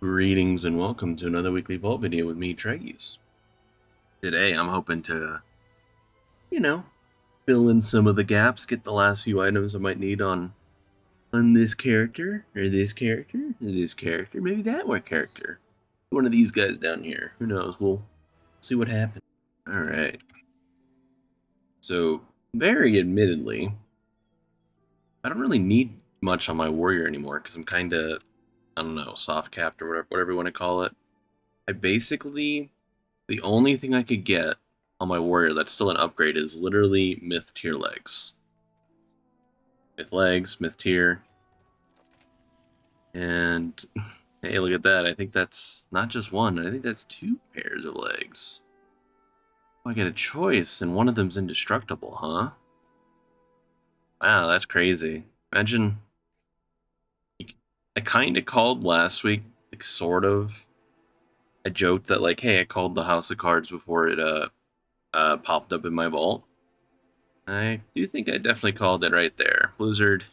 Greetings and welcome to another weekly vault video with me, Treggyz. Today I'm hoping to, fill in some of the gaps, get the last few items I might need on this character, or this character, or this character, maybe that one character. One of these guys down here. Who knows? We'll see what happens. Alright. So, very admittedly, I don't really need much on my warrior anymore, because I'm kind of, I don't know, soft-capped or whatever you want to call it. I basically, the only thing I could get on my warrior that's still an upgrade is literally myth tier legs. Myth legs, myth tier. And hey, look at that. I think that's not just one, I think that's 2 pairs of legs. I get a choice, and one of them's indestructible, huh? Wow, that's crazy. Imagine. I kind of called last week, like, sort of. I joked that, like, hey, I called the House of Cards before it popped up in my vault. I do think I definitely called it right there. Blizzard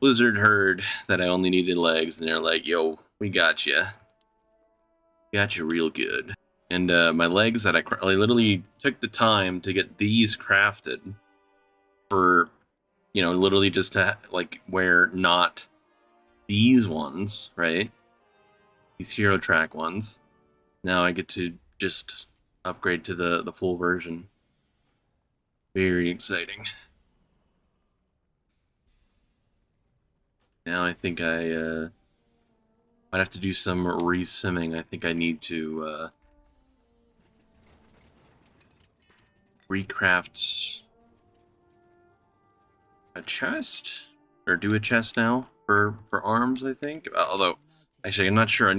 heard that I only needed legs, and they're like, yo, we got you. Got you real good. And my legs that I literally took the time to get these crafted for, literally just to, like, wear not these ones, right? These hero track ones. Now I get to just upgrade to the full version. Very exciting. Now I think I might have to do some re-simming. I think I need to recraft a chest, or do a chest now for arms, I think. Although, actually, I'm not sure. I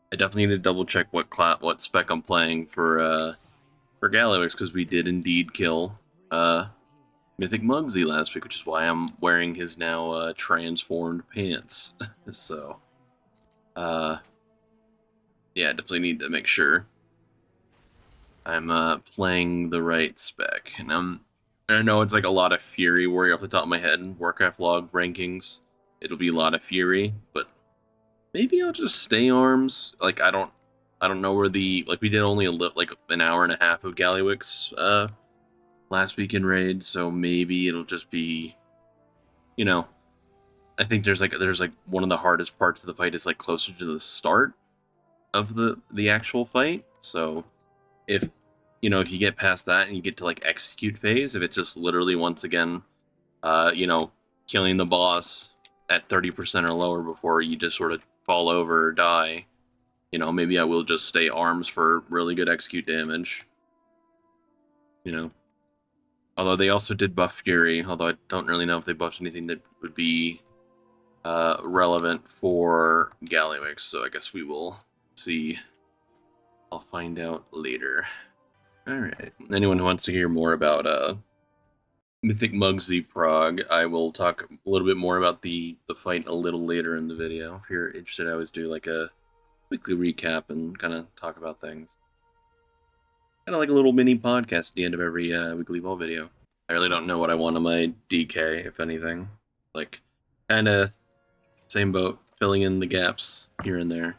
definitely need to double check what spec I'm playing for Gallywix, because we did indeed kill Mythic Mugsy last week, which is why I'm wearing his now transformed pants. So, yeah, definitely need to make sure I'm playing the right spec. And I know it's like a lot of Fury warrior off the top of my head. Warcraft log rankings, it'll be a lot of Fury, but maybe I'll just stay arms. Like, I don't know where we did only like an hour and a half of Gallywix last week in raid, so maybe it'll just be, I think there's like one of the hardest parts of the fight is like closer to the start of the actual fight. So if if you get past that and you get to like execute phase, if it's just literally once again killing the boss at 30% or lower before you just sort of fall over or die, maybe I will just stay arms for really good execute damage. Although they also did buff Fury, although I don't really know if they buffed anything that would be relevant for Gallywix, so I guess we will see. I'll find out later. Alright, anyone who wants to hear more about Mythic Mugsy Prog, I will talk a little bit more about the fight a little later in the video. If you're interested, I always do like a weekly recap and kind of talk about things. Kind of like a little mini podcast at the end of every weekly vault video. I really don't know what I want on my DK, if anything. Like, kind of same boat, filling in the gaps here and there.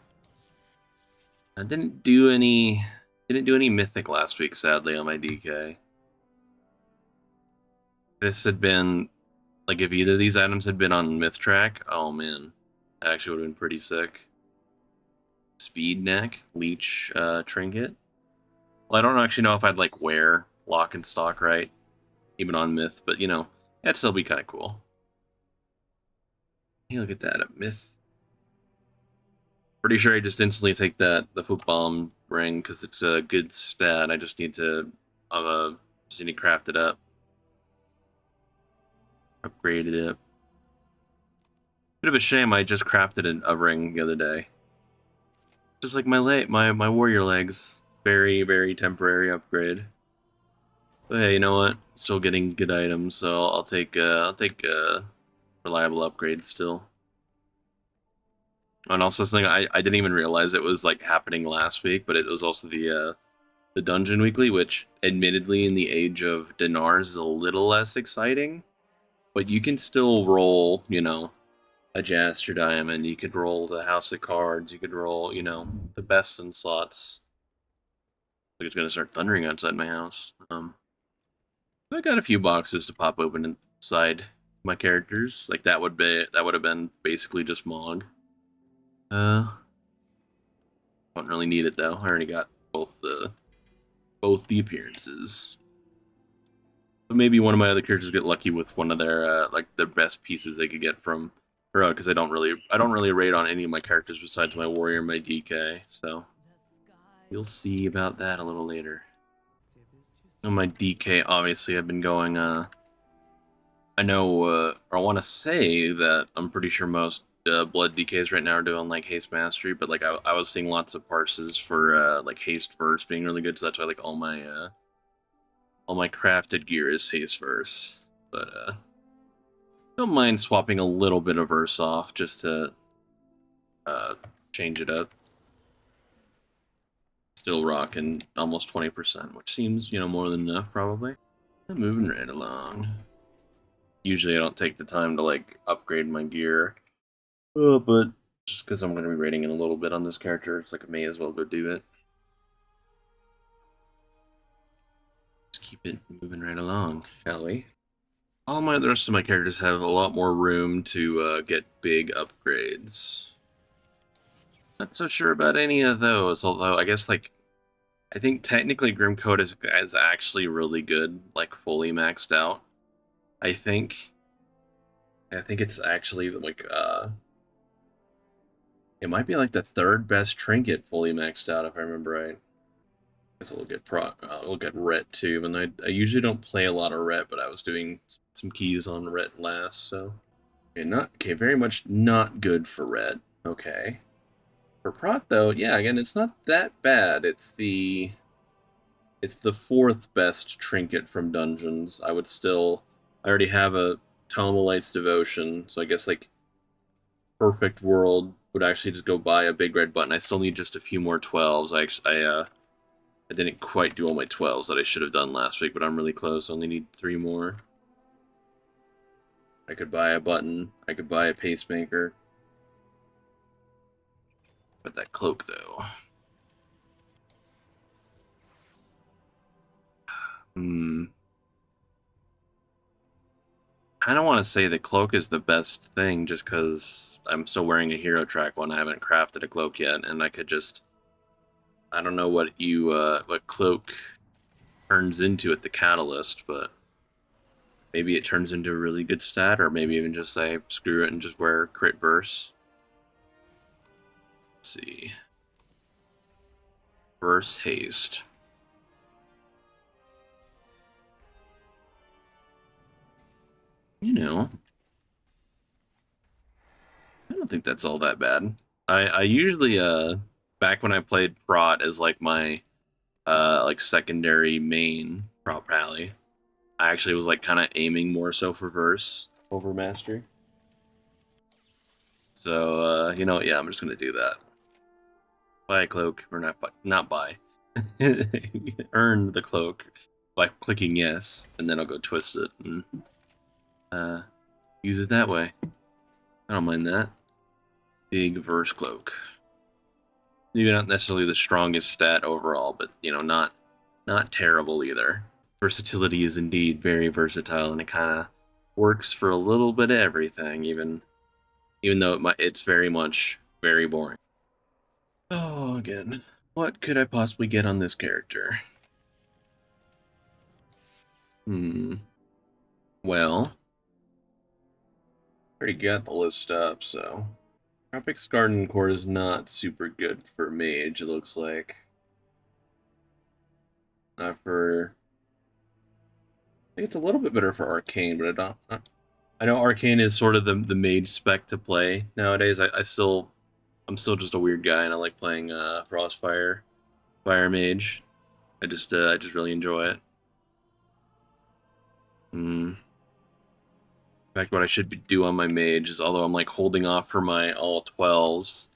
I didn't do any mythic last week, sadly, on my DK. This had been, like, if either of these items had been on myth track, oh man, that actually would have been pretty sick. Speed neck, leech trinket. Well, I don't actually know if I'd like wear lock and stock right, even on myth, but that'd still be kind of cool. Hey, look at that, a myth. Pretty sure I just instantly take the foot bomb ring because it's a good stat. I just need to craft it up, upgraded it. Bit of a shame I just crafted a ring the other day. Just like my warrior legs, very very temporary upgrade. But hey, you know what? Still getting good items, so I'll take reliable upgrades still. And also something I didn't even realize it was like happening last week, but it was also the dungeon weekly, which admittedly in the age of dinars is a little less exciting, but you can still roll, a Jaster Diamond, you could roll the House of Cards, you could roll, you know, the best in slots. Like it's gonna start thundering outside my house. I got a few boxes to pop open inside my characters. Like that would have been basically just Mog. Don't really need it though. I already got both the appearances. But maybe one of my other characters get lucky with one of their like the best pieces they could get from Prog, because I don't really raid on any of my characters besides my warrior and my DK. So you'll see about that a little later. On my DK, obviously, I've been going. I know, or I want to say that I'm pretty sure most blood DKs right now are doing like haste mastery, but like I was seeing lots of parses for like haste verse being really good, so that's why like all my crafted gear is haste verse. But don't mind swapping a little bit of verse off just to change it up. Still rocking almost 20%, which seems, you know, more than enough probably. I'm moving right along. Usually I don't take the time to like upgrade my gear, but just because I'm going to be raiding in a little bit on this character, it's like I may as well go do it. Just keep it moving right along, shall we? All the rest of my characters have a lot more room to get big upgrades. Not so sure about any of those, although I guess like I think technically Grim Code is actually really good, like fully maxed out. I think it's actually like it might be like the third best trinket fully maxed out if I remember right. I guess we'll get we'll get Ret too, and I usually don't play a lot of Ret, but I was doing some keys on Ret last, so very much not good for Ret. Okay. For Prot though, yeah, again, it's not that bad. It's the fourth best trinket from dungeons. I already have a Tome of Light's Devotion, so I guess like Perfect World would actually just go buy a big red button. I still need just a few more 12s. I didn't quite do all my 12s that I should have done last week, but I'm really close. I only need 3 more. I could buy a button. I could buy a pacemaker. But that cloak, though. I don't want to say the cloak is the best thing just because I'm still wearing a hero track one. I haven't crafted a cloak yet, and I could just... I don't know what what cloak turns into at the catalyst, but maybe it turns into a really good stat, or maybe even just say screw it and just wear crit verse. Let's see. Verse haste. You know, I don't think that's all that bad. I usually back when I played Prot as like my like secondary main prop rally, I actually was like kind of aiming more so for verse over mastery. So you know, yeah, I'm just gonna do that. Buy a cloak, or not buy. Earn the cloak by clicking yes, and then I'll go twist it and use it that way. I don't mind that. Big verse cloak. Maybe not necessarily the strongest stat overall, but you know, not terrible either. Versatility is indeed very versatile, and it kind of works for a little bit of everything, even though it's very much very boring. Oh, again, what could I possibly get on this character? Well, already got the list up, so Tropic Garden Core is not super good for Mage, it looks like. Not for... I think it's a little bit better for Arcane, but I know Arcane is sort of the Mage spec to play nowadays. I'm still just a weird guy, and I like playing Frostfire, Fire Mage. I just really enjoy it. In fact, what I should do on my Mage is, although I'm like holding off for my all 12s,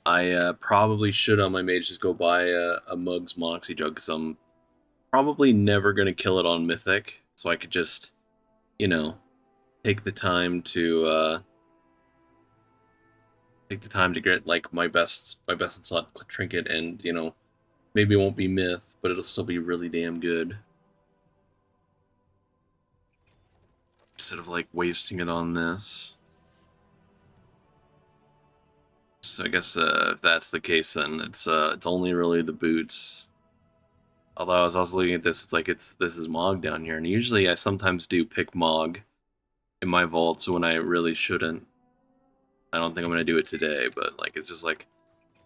I probably should on my Mage just go buy a Mug's Moxie Jug, because I'm probably never going to kill it on Mythic, so I could just, you know, take the time to take the time to get like my best in slot trinket, and maybe it won't be myth, but it'll still be really damn good. Instead of like wasting it on this. So I guess if that's the case, then it's only really the boots. Although as I was looking at this, it's like this is Mog down here, and usually I sometimes do pick Mog in my vaults when I really shouldn't. I don't think I'm gonna do it today, but like it's just like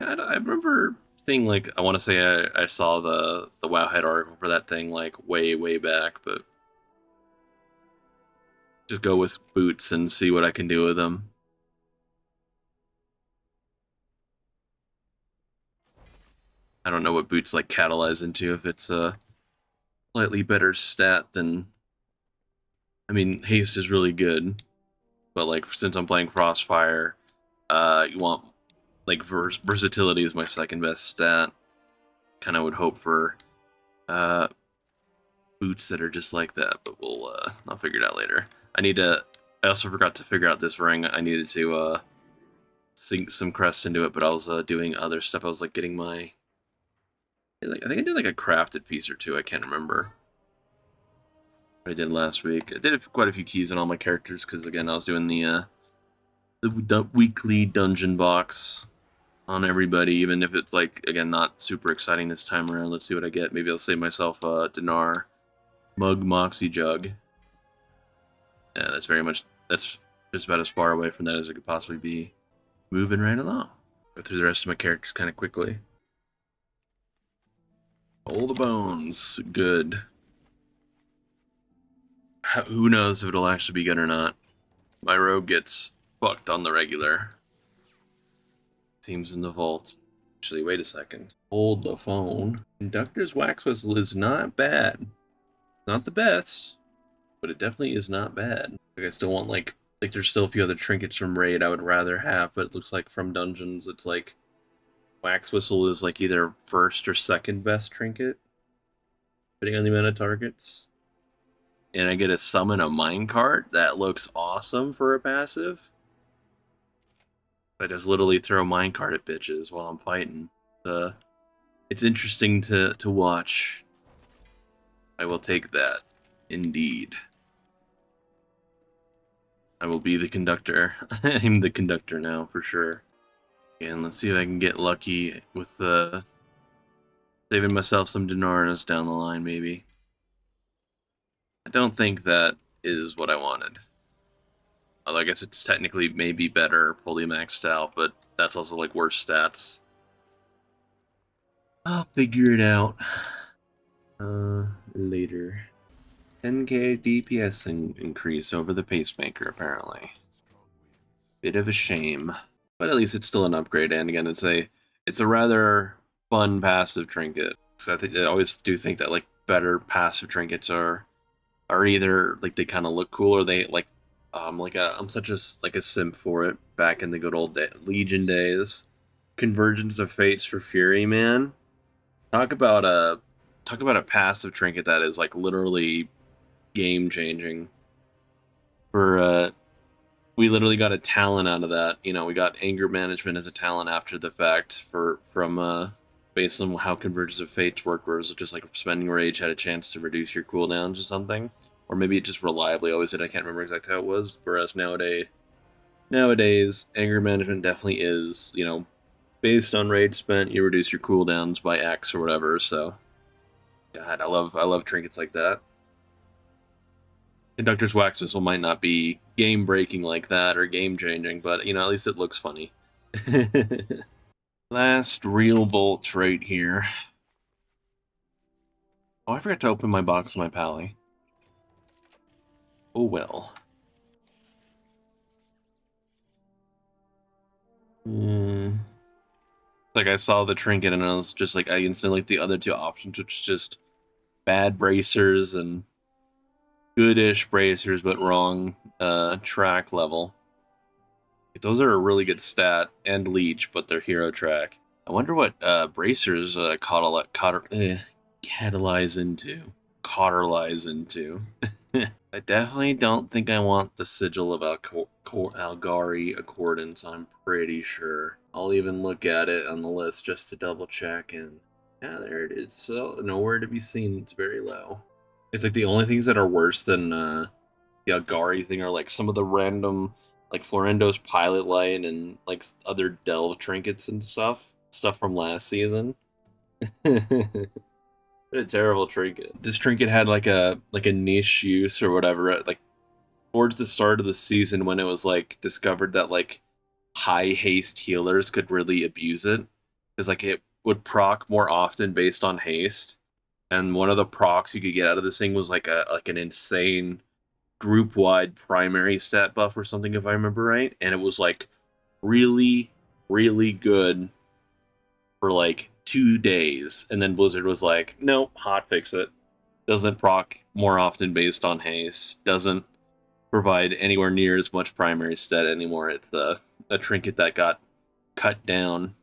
I remember seeing like I want to say I saw the Wowhead article for that thing like way back, but just go with boots and see what I can do with them. I don't know what boots like catalyze into, if it's a slightly better stat than. I mean, haste is really good, but like since I'm playing Frostfire, you want like versatility is my second best stat. Kind of would hope for boots that are just like that, but I'll figure it out later. I also forgot to figure out this ring. I needed to sink some crest into it, but I was doing other stuff. I was like getting my. I think I did like a crafted piece or two. I can't remember what I did last week. I did quite a few keys on all my characters because again I was doing the weekly dungeon box on everybody, even if it's like again not super exciting this time around. Let's see what I get. Maybe I'll save myself a Dinar Mug Moxie Jug. Yeah, that's just about as far away from that as it could possibly be. Moving right along. Go through the rest of my characters kind of quickly. All the bones, good. Who knows if it'll actually be good or not. My rogue gets fucked on the regular. Seems in the vault. Actually, wait a second. Hold the phone. Conductor's Wax Whistle is not bad. Not the best, but it definitely is not bad. Like I still want like there's still a few other trinkets from Raid I would rather have, but it looks like from Dungeons it's like Wax Whistle is like either first or second best trinket, depending on the amount of targets. And I get to summon a minecart. That looks awesome for a passive. I just literally throw minecart at bitches while I'm fighting. It's interesting to watch. I will take that, indeed. I will be the conductor. I'm the conductor now, for sure. And let's see if I can get lucky with saving myself some Dinarnas down the line, maybe. I don't think that is what I wanted. Although I guess it's technically maybe better fully maxed out, but that's also like worse stats. I'll figure it out later. 10k DPS increase over the pacemaker, apparently. Bit of a shame, but at least it's still an upgrade. And again, it's a rather fun passive trinket. So I always do think that like better passive trinkets are either like they kind of look cool, or they like I'm such a simp for it back in the good old Legion days. Convergence of Fates for Fury, man. Talk about a passive trinket that is like literally game changing. We literally got a talent out of that. We got anger management as a talent after the fact from based on how Convergence of Fates worked, where it was just like spending rage had a chance to reduce your cooldowns or something. Or maybe it just reliably always did. I can't remember exactly how it was. Whereas nowadays, anger management definitely is, based on rage spent, you reduce your cooldowns by X or whatever. So, God, I love trinkets like that. Conductor's Wax Whistle might not be game breaking like that or game changing, but at least it looks funny. Last real vault trait here. Oh, I forgot to open my box of my pally. Oh well. Like I saw the trinket and I was just like, I instantly like the other two options, which is just bad bracers and goodish bracers, but wrong track level. Those are a really good stat and leech, but they're hero track. I wonder what bracers catalyze into. Cauterize into. I definitely don't think I want the Sigil of Algari Accordance, I'm pretty sure. I'll even look at it on the list just to double check, and yeah, there it is. So, nowhere to be seen, it's very low. It's like the only things that are worse than the Algari thing are like some of the random, like Florendo's Pilot Light and like other Delve trinkets and stuff from last season. What a terrible trinket. This trinket had like a niche use or whatever. Like towards the start of the season when it was like discovered that like high haste healers could really abuse it, because like it would proc more often based on haste, and one of the procs you could get out of this thing was like an insane group wide primary stat buff or something if I remember right, and it was like really really good for like 2 days, and then Blizzard was like, nope, hotfix it. Doesn't proc more often based on haste. Doesn't provide anywhere near as much primary stat anymore. It's a trinket that got cut down.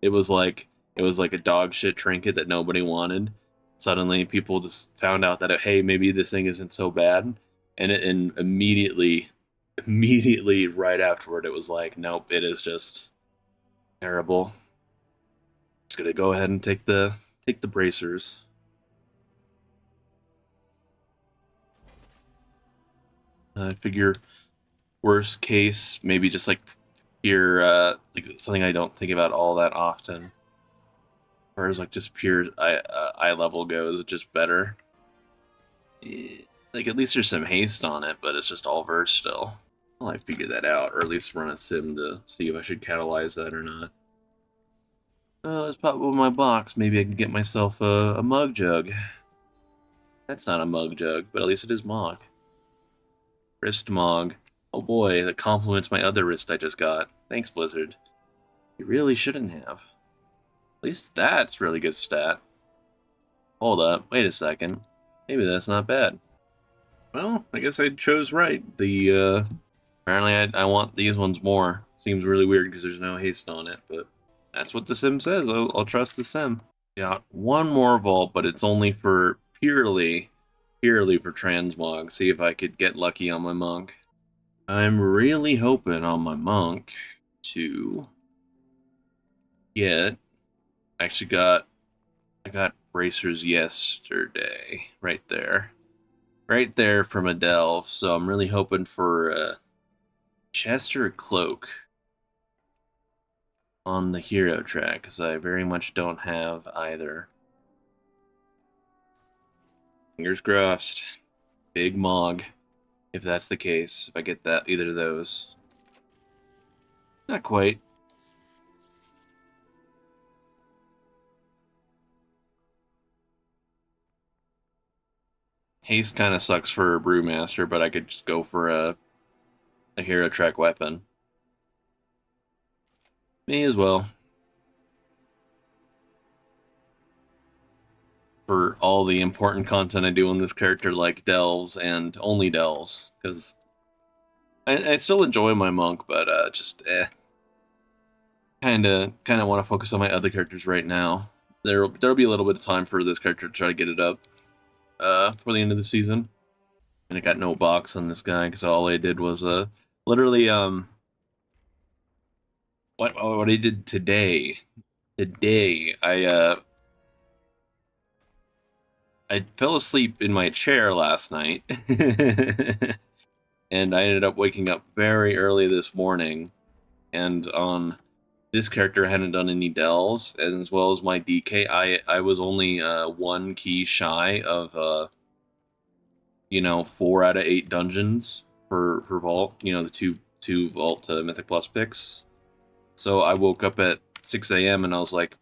It was like a dog shit trinket that nobody wanted. Suddenly, people just found out that hey, maybe this thing isn't so bad, and immediately right afterward, it was like, nope, it is just terrible. Just gonna go ahead and take the bracers. I figure worst case, maybe just like pure like something I don't think about all that often. As far as like just pure eye level goes, it's just better. Like at least there's some haste on it, but it's just all verse still. Well, I figure that out, or at least run a sim to see if I should catalyze that or not. Let's pop open my box. Maybe I can get myself a mug jug. That's not a mug jug, but at least it is Mog. Wrist Mog. Oh boy, that compliments my other wrist I just got. Thanks, Blizzard. You really shouldn't have. At least that's really good stat. Hold up, wait a second. Maybe that's not bad. Well, I guess I chose right. Apparently I want these ones more. Seems really weird because there's no haste on it, but that's what the sim says. I'll trust the sim. Got one more vault, but it's only for purely for transmog. See if I could get lucky on my monk. I'm really hoping on my monk to get. Actually, I got bracers yesterday, right there from a delve. So I'm really hoping for a chest or a cloak on the hero track, because I very much don't have either. Fingers crossed. Big Mog, if that's the case, if I get that either of those. Not quite. Haste kind of sucks for a Brewmaster, but I could just go for a hero track weapon. May as well. For all the important content I do on this character, like delves and only delves, because I still enjoy my monk, but just kind of want to focus on my other characters right now. There'll be a little bit of time for this character to try to get it up for the end of the season, and I got no box on this guy because all I did was literally what I did today. Today I fell asleep in my chair last night, and I ended up waking up very early this morning. And on this character, I hadn't done any delves, and as well as my DK, I was only 1 key shy of 4 out of 8 dungeons for vault. The two vault to Mythic Plus picks. So I woke up at 6 a.m. and I was like,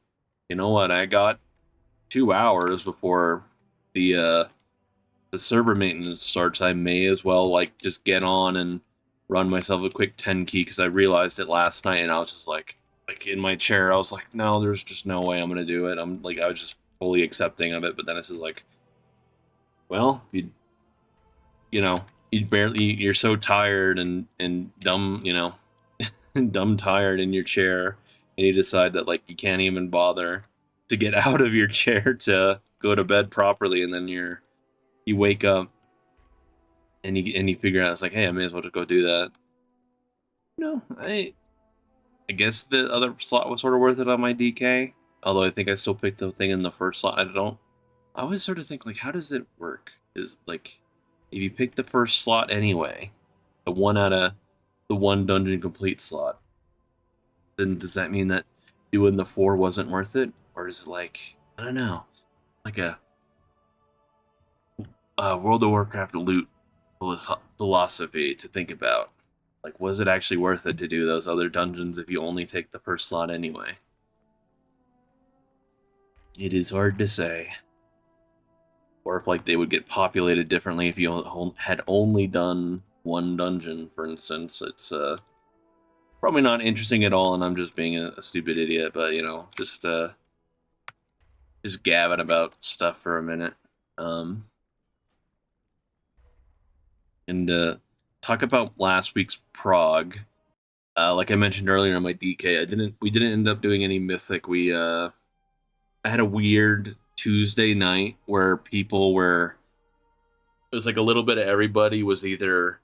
you know what? I got 2 hours before the server maintenance starts. I may as well like just get on and run myself a quick 10 key, because I realized it last night and I was just like in my chair. I was like, no, there's just no way I'm gonna do it. I was just fully accepting of it, but then it's just like, well, you're so tired and dumb, dumb tired in your chair, and you decide that like you can't even bother to get out of your chair to go to bed properly, and then you wake up and you figure out it's like, hey, I may as well just go do that. No, I guess the other slot was sort of worth it on my DK. Although I think I still picked the thing in the first slot. I always sort of think, like, how does it work? Is, like, if you pick the first slot anyway, the one out of the one dungeon complete slot, then does that mean that doing the 4 wasn't worth it? Or is it like, I don't know, like a World of Warcraft loot philosophy to think about? Like, was it actually worth it to do those other dungeons if you only take the first slot anyway? It is hard to say. Or if, like, they would get populated differently if you had only done one dungeon, for instance. It's probably not interesting at all, and I'm just being a stupid idiot, but, you know, just gabbing about stuff for a minute. And talk about last week's Prog. Like I mentioned earlier in my DK, we didn't end up doing any Mythic. I had a weird Tuesday night where it was like a little bit of everybody was either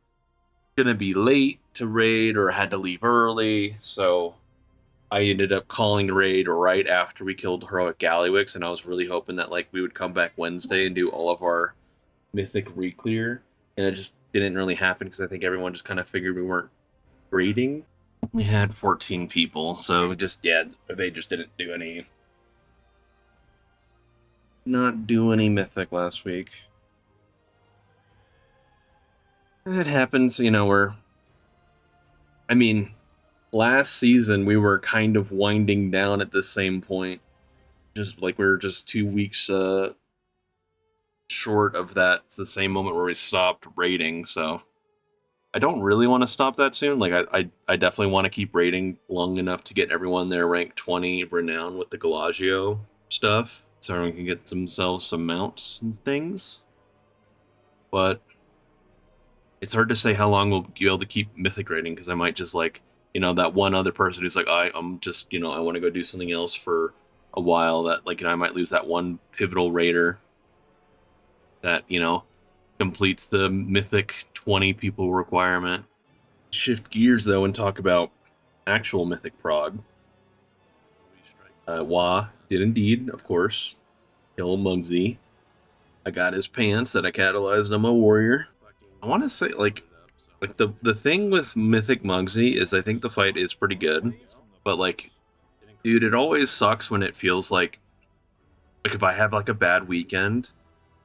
gonna be late to raid or had to leave early, so I ended up calling raid right after we killed Heroic Gallywix, and I was really hoping that, like, we would come back Wednesday and do all of our Mythic reclear, and it just didn't really happen because I think everyone just kind of figured we weren't raiding. We had 14 people, so they just didn't do any Mythic last week. It happens, you know, last season we were kind of winding down at the same point. Just like we were just 2 weeks short of that. It's the same moment where we stopped raiding, so I don't really want to stop that soon. Like, I definitely want to keep raiding long enough to get everyone their rank 20 renown with the Galagio stuff, so everyone can get themselves some mounts and things. But it's hard to say how long we'll be able to keep Mythic raiding, because I might just, like, you know, that one other person who's like, I'm just, you know, I want to go do something else for a while, that, like, you know, I might lose that one pivotal raider that, you know, completes the Mythic 20 people requirement. Shift gears, though, and talk about actual Mythic Prog. Wah did indeed, of course, kill Muggsy. I got his pants that I catalyzed on my warrior. I want to say, like the thing with Mythic Muggsy is I think the fight is pretty good, but, like, dude, it always sucks when it feels like if I have, like, a bad weekend.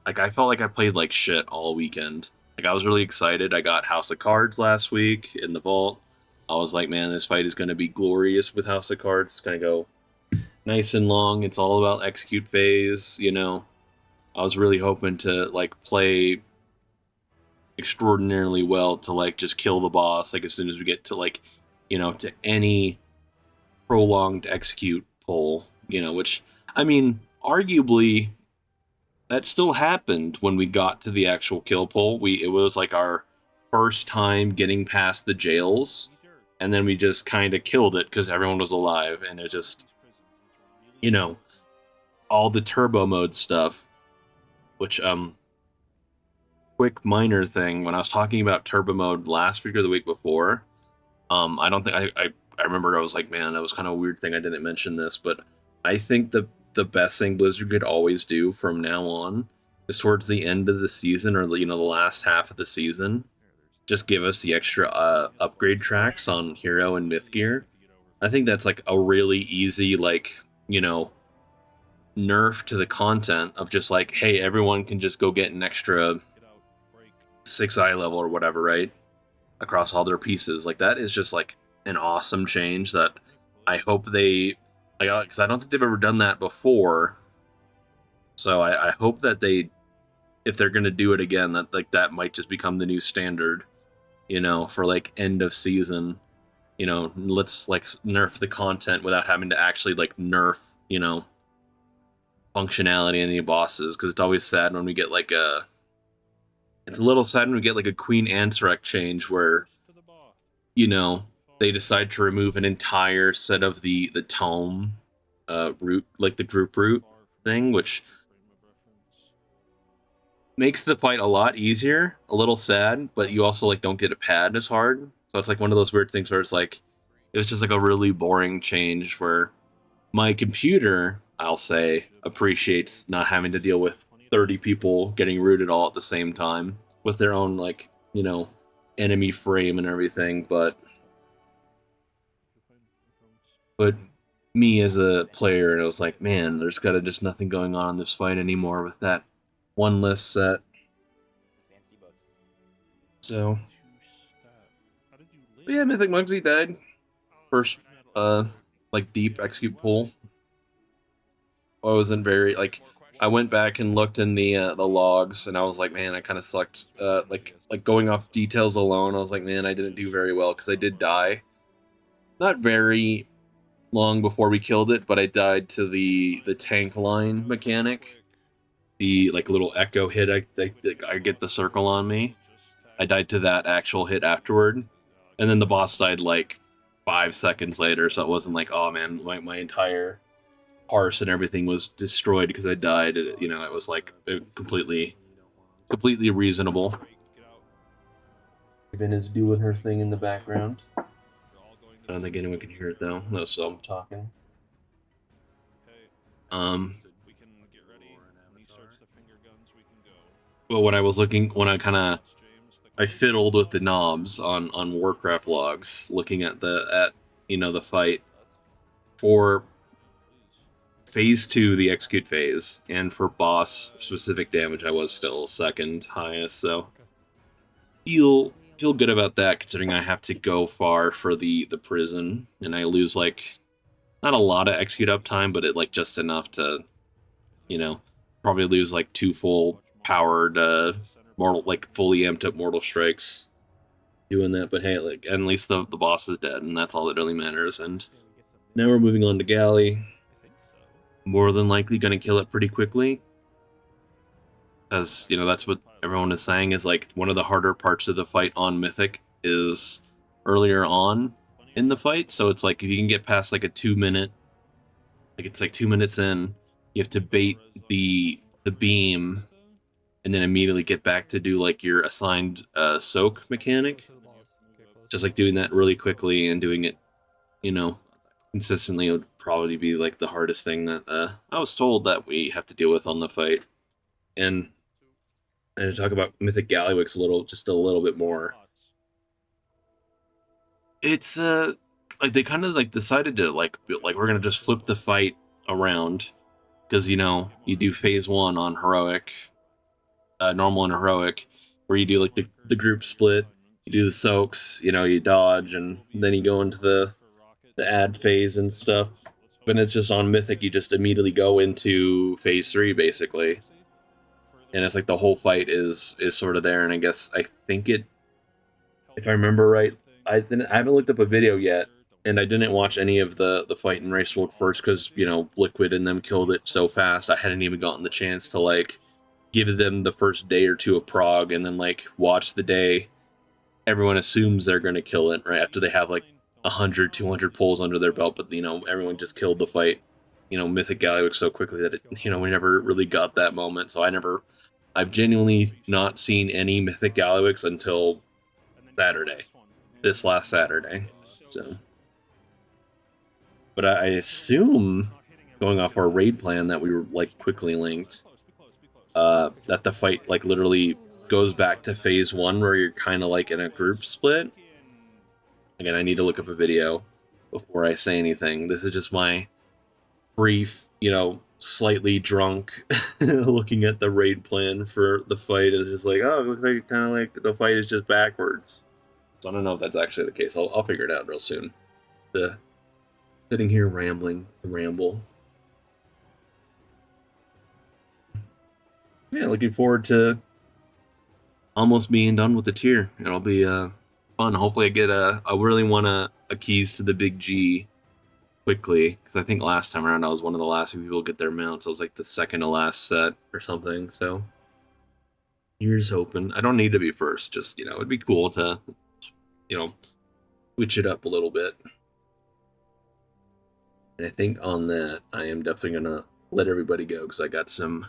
Like, I felt like I played like shit all weekend. Like, I was really excited. I got House of Cards last week in the vault. I was like, man, this fight is going to be glorious with House of Cards. It's going to go nice and long. It's all about execute phase, you know. I was really hoping to, like, play extraordinarily well to, like, just kill the boss, like, as soon as we get to, like, you know, to any prolonged execute pull, you know, which, I mean, arguably that still happened when we got to the actual kill pull. It was like our first time getting past the jails, and then we just kind of killed it because everyone was alive, and it just, you know, all the turbo mode stuff, which, quick minor thing, when I was talking about turbo mode last week or the week before, I don't think I remember I was like, man, that was kind of a weird thing I didn't mention this, but I think the best thing Blizzard could always do from now on is towards the end of the season, or, you know, the last half of the season, just give us the extra upgrade tracks on hero and myth gear. I think that's, like, a really easy, like, you know, nerf to the content of just, like, hey, everyone can just go get an extra 6 eye level or whatever, right, across all their pieces. Like, that is just, like, an awesome change that I hope they, like, because I don't think they've ever done that before. So I hope that if they're gonna do it again, that, like, that might just become the new standard, you know, for, like, end of season. You know, let's, like, nerf the content without having to actually, like, nerf, you know, functionality in any bosses, because it's always sad when we get, like, it's a little sad when we get, like, a Queen Ansarek change where, you know, they decide to remove an entire set of the tome root, like the group root thing, which makes the fight a lot easier, a little sad, but you also like don't get a pad as hard. So it's like one of those weird things where it's like it was just like a really boring change where my computer, I'll say, appreciates not having to deal with 30 people getting rooted all at the same time with their own like, you know, enemy frame and everything, but me as a player, and I was like, man, there's gotta just nothing going on in this fight anymore with that one list set. So, but yeah, Mythic Mugsy died first, like deep execute pull. I wasn't very like. I went back and looked in the logs, and I was like, man, I kind of sucked. Like going off details alone, I was like, man, I didn't do very well because I did die. Not very long before we killed it, but I died to the tank line mechanic. The like little echo hit. I get the circle on me. I died to that actual hit afterward, and then the boss died like 5 seconds later. So it wasn't like, oh man, my entire parse and everything was destroyed because I died. You know, it was like completely reasonable. Vin is doing her thing in the background. I don't think anyone can hear it though. No, so I'm talking. Well, when I was looking, when I fiddled with the knobs on Warcraft logs, looking at the fight for phase 2, the execute phase, and for boss specific damage, I was still second highest. So feel good about that, considering I have to go far for the prison, and I lose like not a lot of execute uptime, but it like just enough to, you know, probably lose like 2 full powered mortal, like fully amped up mortal strikes doing that. But hey, like at least the boss is dead, and that's all that really matters. And now we're moving on to Gally. More than likely going to kill it pretty quickly, as you know, that's what everyone is saying is like one of the harder parts of the fight on Mythic is earlier on in the fight. So it's like if you can get past like a 2-minute, like it's like 2 minutes in, you have to bait the beam and then immediately get back to do like your assigned soak mechanic. Just like doing that really quickly and doing it, you know, consistently would probably be like the hardest thing that I was told that we have to deal with on the fight. And to talk about Mythic Gallywix just a little bit more. It's like they kind of like decided to like we're gonna just flip the fight around because you know you do phase 1 on heroic, normal and heroic, where you do like the group split, you do the soaks, you know, you dodge, and then you go into the ad phase and stuff. But it's just on Mythic, you just immediately go into phase 3 basically, and it's like the whole fight is sort of there. And I think it, if I remember right, I haven't looked up a video yet, and I didn't watch any of the fight in Race World first because you know Liquid and them killed it so fast. I hadn't even gotten the chance to like give them the first day or two of Prog and then like watch the day everyone assumes they're going to kill it right after they have like 100, 200 pulls under their belt, but you know everyone just killed the fight. You know, Mythic Gallywix so quickly that we never really got that moment. So I've genuinely not seen any Mythic Gallywix until Saturday, this last Saturday. So, but I assume, going off our raid plan that we were like quickly linked, that the fight like literally goes back to phase 1 where you're kind of like in a group split. Again, I need to look up a video before I say anything. This is just my brief, you know, slightly drunk looking at the raid plan for the fight. It's just like, oh, it looks like kind of like the fight is just backwards. So I don't know if that's actually the case. I'll figure it out real soon. Sitting here rambling to ramble. Yeah, looking forward to almost being done with the tier. It'll be fun. Hopefully I get I really want a keys to the big G quickly, because I think last time around I was one of the last people to get their mounts. I was like the second to last set or something. So here's hoping. I don't need to be first. Just, you know, it'd be cool to, you know, switch it up a little bit. And I think on that, I am definitely gonna let everybody go because I got some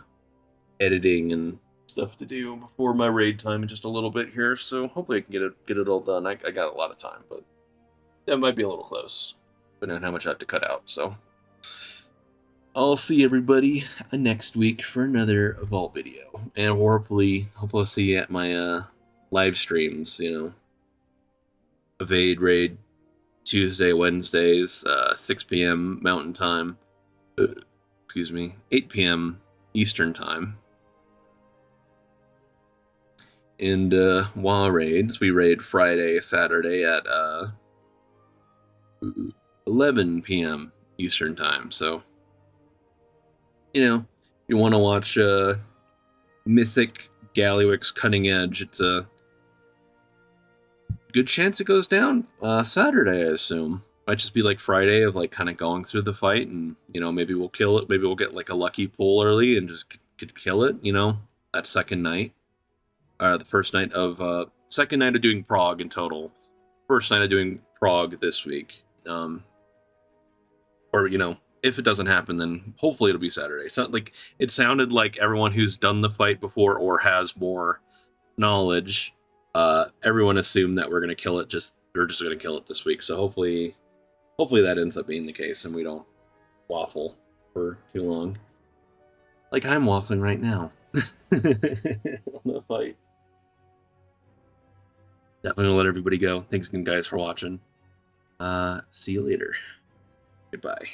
editing and stuff to do before my raid time in just a little bit here, so hopefully I can get it all done. I got a lot of time, but that might be a little close, depending on how much I have to cut out. So I'll see everybody next week for another Vault video, and hopefully I'll see you at my live streams. You know, Evade Raid Tuesday, Wednesdays, 6 p.m. Mountain Time. Excuse me, 8 p.m. Eastern Time. And WoW raids, we raid Friday, Saturday at 11 p.m. Eastern Time. So, you know, if you want to watch Mythic Gally Cutting Edge, it's a good chance it goes down Saturday, I assume. Might just be like Friday of like kind of going through the fight, and you know, maybe we'll kill it. Maybe we'll get like a lucky pull early and just could kill it. You know, that second night, the first night of second night of doing Prog in total. First night of doing Prog this week. Or you know, if it doesn't happen, then hopefully it'll be Saturday. It's not like it sounded like everyone who's done the fight before or has more knowledge. Everyone assumed that we're gonna kill it. We're just gonna kill it this week. So hopefully that ends up being the case, and we don't waffle for too long. Like I'm waffling right now on the fight. Definitely gonna let everybody go. Thanks again, guys, for watching. See you later. Goodbye.